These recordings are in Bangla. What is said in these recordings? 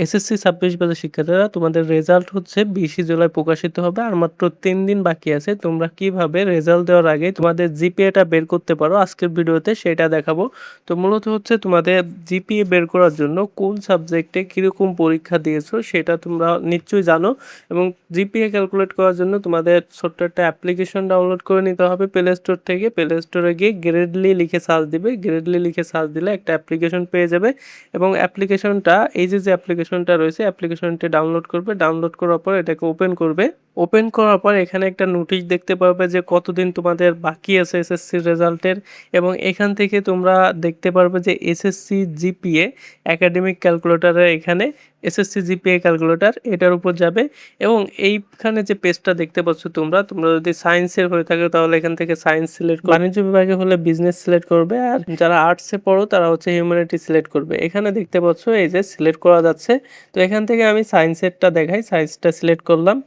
এসএসসি ২৬ ব্যাচের শিক্ষার্থীরা তোমাদের রেজাল্ট হচ্ছে ২০ জুলাই প্রকাশিত হবে আর মাত্র ৩ দিন বাকি আছে। তোমরা কিভাবে রেজাল্ট দেওয়ার আগে তোমাদের জিপিএটা বের করতে পারো আজকের ভিডিওতে সেটা দেখাবো। তো মূলত হচ্ছে তোমাদের জিপিএ বের করার জন্য কোন সাবজেক্টে কীরকম পরীক্ষা দিয়েছো সেটা তোমরা নিশ্চয়ই জানো এবং জিপিএ ক্যালকুলেট করার জন্য তোমাদের ছোট্ট একটা অ্যাপ্লিকেশন ডাউনলোড করে নিতে হবে প্লে স্টোর থেকে। প্লে স্টোরে গিয়ে গ্রেডলি লিখে সার্চ দিবে, গ্রেডলি লিখে সার্চ দিলে একটা অ্যাপ্লিকেশন পেয়ে যাবে এবং অ্যাপ্লিকেশনটা এই যে অ্যাপ্লিকেশনটা রয়েছে অ্যাপ্লিকেশনটি ডাউনলোড করবে। ডাউনলোড করার পর এটাকে ওপেন করবে। ওপেন করার পর এখানে একটা নোটিশ দেখতে পারবে যে কতদিন তোমাদের বাকি আছে এসএসসি রেজাল্টের এবং এখান থেকে তোমরা দেখতে পারবে যে এসএসসি জিপিএ একাডেমিক ক্যালকুলেটরের এখানে এসএসসি জিপিএ ক্যালকুলেটর এটার উপর যাবে এবং এইখানে যে পেজটা দেখতে পাচ্ছ তোমরা যদি সায়েন্সের হয়ে থাকে তাহলে এখান থেকে সায়েন্স সিলেক্ট করবে, বাণিজ্য বিভাগে হলে বিজনেস সিলেক্ট করবে আর যারা আর্টসে পড়ো তারা হচ্ছে হিউম্যানিটি সিলেক্ট করবে। এখানে দেখতে পাচ্ছ এই যে সিলেক্ট করা যাচ্ছে। তো এখান থেকে আমি সায়েন্সেরটা দেখাই, সায়েন্সটা সিলেক্ট করলাম।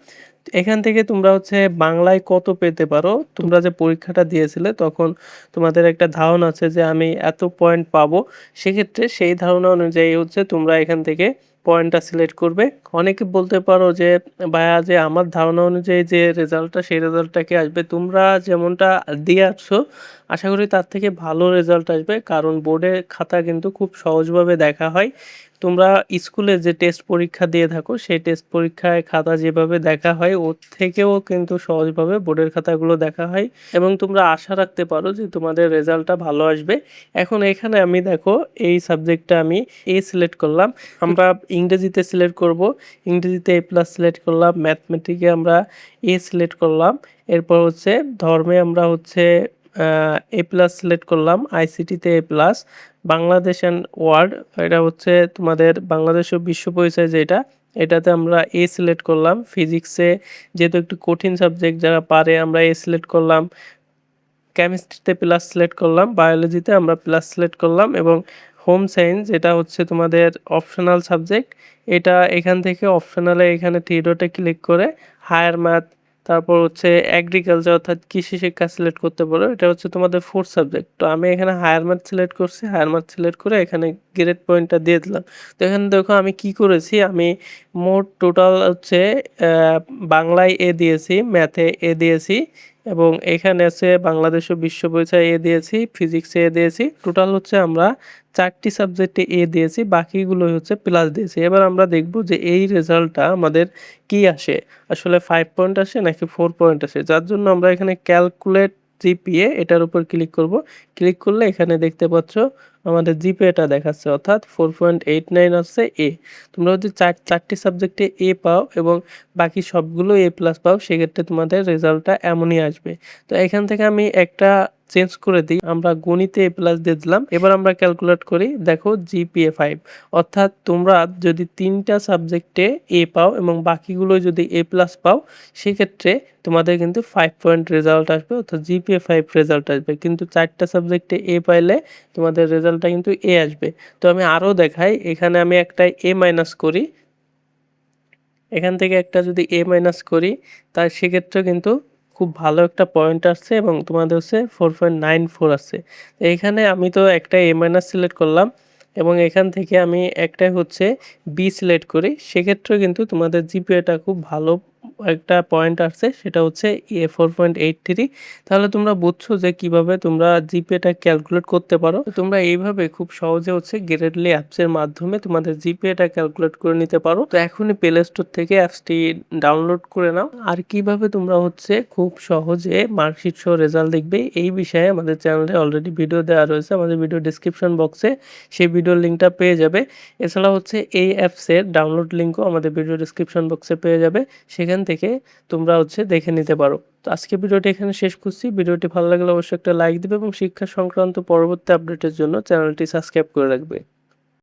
এখান থেকে তোমরা হচ্ছে বাংলায় কত পেতে পারো, তোমরা যে পরীক্ষাটা দিয়েছিলে তখন তোমাদের একটা ধারণা আছে যে আমি এত পয়েন্ট পাবো, সেক্ষেত্রে সেই ধারণা অনুযায়ী হচ্ছে তোমরা এখান থেকে পয়েন্টটা সিলেক্ট করবে। অনেকে বলতে পারো যে ভাইয়া যে আমার ধারণা অনুযায়ী যে রেজাল্টটা সেই রেজাল্টটা কি আসবে, তোমরা যেমনটা দিয়ে আসছো আশা করি তার থেকে ভালো রেজাল্ট আসবে, কারণ বোর্ডের খাতা কিন্তু খুব সহজভাবে দেখা হয়। তোমরা স্কুলে যে টেস্ট পরীক্ষা দিয়ে থাকো সেই টেস্ট পরীক্ষায় খাতা যেভাবে দেখা হয় ওর থেকেও কিন্তু সহজভাবে বোর্ডের খাতাগুলো দেখা হয় এবং তোমরা আশা রাখতে পারো যে তোমাদের রেজাল্টটা ভালো আসবে। এখন এখানে আমি দেখো এই সাবজেক্টটা আমি এ সিলেক্ট করলাম, আমরা ইংরেজিতে সিলেক্ট করব, ইংরেজিতে এ প্লাস সিলেক্ট করলাম, ম্যাথমেটিকে আমরা এ সিলেক্ট করলাম, এরপর হচ্ছে ধর্মে আমরা হচ্ছে এ প্লাস সিলেক্ট করলাম, আইসিটিতে এ প্লাস, বাংলাদেশ অ্যান্ড ওয়ার্ল্ড এটা হচ্ছে তোমাদের বাংলাদেশ ও বিশ্ব পরিচয় যেটা এটাতে আমরা এ সিলেক্ট করলাম, ফিজিক্সে যেহেতু একটু কঠিন সাবজেক্ট যারা পারে আমরা এ সিলেক্ট করলাম, কেমিস্ট্রিতে প্লাস সিলেক্ট করলাম, বায়োলজিতে আমরা প্লাস সিলেক্ট করলাম এবং হোম সায়েন্স যেটা হচ্ছে তোমাদের অপশনাল সাবজেক্ট এটা এখান থেকে অপশনালে এখানে থ্রি ডটে ক্লিক করে হায়ার ম্যাথ তারপর হচ্ছে এগ্রিকালচার অর্থাৎ কৃষি শিক্ষা সিলেক্ট করতে পারো, এটা হচ্ছে তোমাদের ফোর্থ সাবজেক্ট। তো আমি এখানে হায়ার ম্যাথ সিলেক্ট করছি, হায়ার ম্যাথ সিলেক্ট করে এখানে গ্রেড পয়েন্টটা দিয়ে দিলাম। তো এখানে দেখো আমি কি করেছি, আমি মোট টোটাল হচ্ছে বাংলায় এ দিয়েছি, ম্যাথে এ দিয়েছি এবং এখানে আছে বাংলাদেশ ও বিশ্ব পরিচয় এ দিয়েছি, ফিজিক্সে এ দিয়েছি, টোটাল হচ্ছে আমরা 4টি সাবজেক্টে এ দিয়েছি, বাকিগুলো হচ্ছে প্লাস দিয়েছি। এবার আমরা দেখব যে এই রেজাল্টটা আমাদের কি আসে, আসলে 5 পয়েন্ট আসে নাকি 4 পয়েন্ট আসে, যার জন্য আমরা এখানে ক্যালকুলেট জিপিএ এটার উপর ক্লিক করব। ক্লিক করলে এখানে দেখতে পাচ্ছ আমাদের জিপিএটা দেখাচ্ছে অর্থাৎ 4.89 আসছে এ। তোমরা যদি চারটি সাবজেক্টে এ পাও এবং বাকি সবগুলো এ প্লাস পাও সেক্ষেত্রে তোমাদের রেজাল্টটা এমনই আসবে। তো এখান থেকে আমি একটা চেঞ্জ করে দিই, আমরা গণিতে এ প্লাস দিয়ে দিলাম। এবার আমরা ক্যালকুলেট করি, দেখো জিপিএ 5 অর্থাৎ তোমরা যদি 3টা সাবজেক্টে এ পাও এবং বাকিগুলো যদি এ প্লাস পাও সেক্ষেত্রে তোমাদের কিন্তু 5 পয়েন্ট রেজাল্ট আসবে অর্থাৎ জিপিএ 5 রেজাল্ট আসবে, কিন্তু 4টা সাবজেক্টে এ পাইলে তোমাদের রেজাল্টটা কিন্তু এ আসবে। তো আমি আরও দেখাই, এখানে আমি একটা এ মাইনাস করি, এখান থেকে একটা যদি এ মাইনাস করি তার সেক্ষেত্রে কিন্তু খুব ভালো একটা পয়েন্ট আসছে এবং তোমাদের হচ্ছে 4.94 আসছে। এইখানে আমি তো একটা এ মাইনাস সিলেক্ট করলাম এবং এখান থেকে আমি একটা হচ্ছে বি সিলেক্ট করি, সেক্ষেত্রে কিন্তু তোমাদের জিপিএটা খুব ভালো একটা পয়েন্ট আসছে, সেটা হচ্ছে এ 4.83। তাহলে তোমরা বুঝছো যে কিভাবে তোমরা জিপিএটা ক্যালকুলেট করতে পারো। তোমরা এইভাবে খুব সহজে হচ্ছে গ্রেডলি অ্যাপসের মাধ্যমে তোমাদের জিপিএটা ক্যালকুলেট করে নিতে পারো। তো এখনই প্লে স্টোর থেকে অ্যাপসটি ডাউনলোড করে নাও। আর কিভাবে তোমরা হচ্ছে খুব সহজে মার্কশিট সহ রেজাল্ট দেখবে এই বিষয়ে আমাদের চ্যানেলে অলরেডি ভিডিও দেওয়া রয়েছে, আমাদের ভিডিও ডিসক্রিপশন বক্সে সেই ভিডিওর লিঙ্কটা পেয়ে যাবে। এছাড়া হচ্ছে এই অ্যাপসের ডাউনলোড লিঙ্কও আমাদের ভিডিও ডিসক্রিপশন বক্সে পেয়ে যাবে, সেখান থেকে তোমরা হচ্ছে দেখে নিতে পারো। তো আজকে ভিডিওটি এখানে শেষ করছি, ভিডিওটি ভালো লাগলে অবশ্যই একটা লাইক দিবে এবং শিক্ষা সংক্রান্ত পরবর্তী আপডেটের জন্য চ্যানেলটি সাবস্ক্রাইব করে রাখবে।